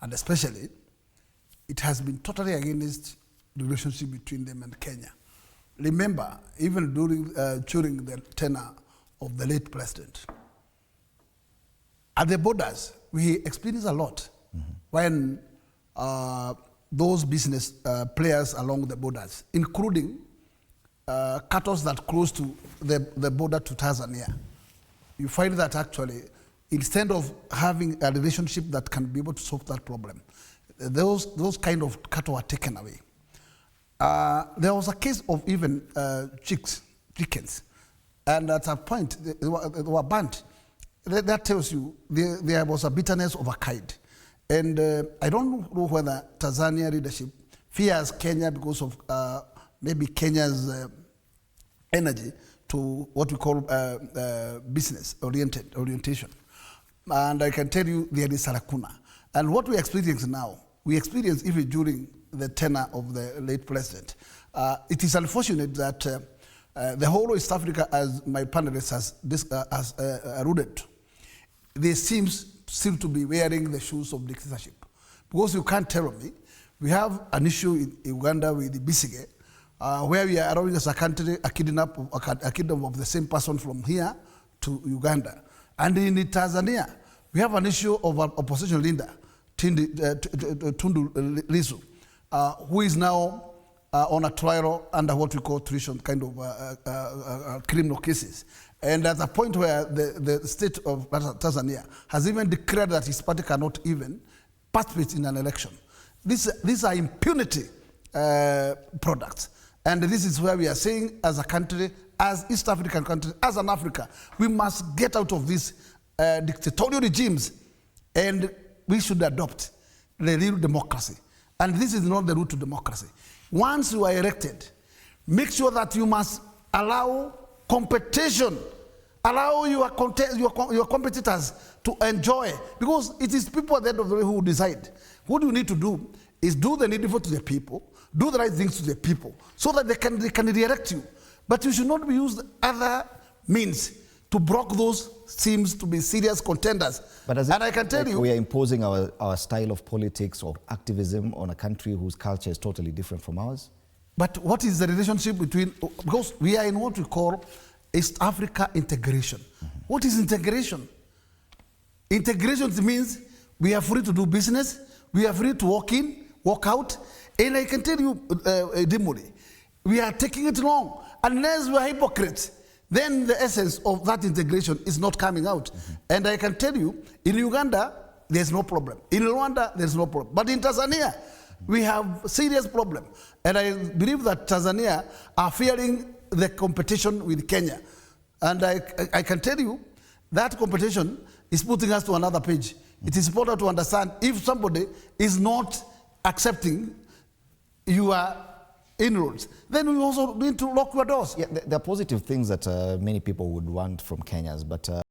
And especially, it has been totally against the relationship between them and Kenya. Remember, even during the tenure of the late president, at the borders, we experienced a lot when those business players along the borders, including cattle that close to the border to Tanzania, you find that actually, instead of having a relationship that can be able to solve that problem, those kind of cattle are taken away. There was a case of even chickens, and at a point they were burnt. That tells you there was a bitterness of a kind. And I don't know whether Tanzania leadership fears Kenya because of maybe Kenya's energy to what we call business orientation. And I can tell you there is a lacuna. And what we experience now, we experience even during the tenure of the late president. It is unfortunate that the whole of East Africa, as my panelist has alluded to, they seem to be wearing the shoes of dictatorship. Because you can't tell me, we have an issue in Uganda with the Bisige, where we are allowing as a country a kidnap of the same person from here to Uganda. And in Tanzania, we have an issue of an opposition leader, Tundu Lissu, who is now on a trial under what we call treason, kind of criminal cases. And at the point where the state of Tanzania has even declared that his party cannot even participate in an election. These are impunity products. And this is where we are saying, as a country, as East African country, as an Africa, we must get out of these dictatorial regimes, and we should adopt the real democracy. And this is not the route to democracy. Once you are elected, make sure that you must allow competition, allow your competitors to enjoy, because it is people at the end of the day who decide. What you need to do is do the needful to the people, do the right things to the people, so that they can re-elect you. But you should not use other means to block those seems to be serious contenders. But and I can tell you, we are imposing our style of politics or activism on a country whose culture is totally different from ours? But what is the relationship between, because we are in what we call East Africa integration. What is integration? Integration means we are free to do business, we are free to walk in, walk out, and I can tell you, Dimuri, we are taking it wrong. Unless we are hypocrites, then the essence of that integration is not coming out. And I can tell you, in Uganda, there's no problem. In Rwanda, there's no problem. But in Tanzania, we have serious problem. And I believe that Tanzania are fearing the competition with Kenya. And I can tell you, that competition is putting us to another page. It is important to understand if somebody is not accepting your inroads, then we also need to lock your doors. Yeah, there are positive things that many people would want from Kenyans, but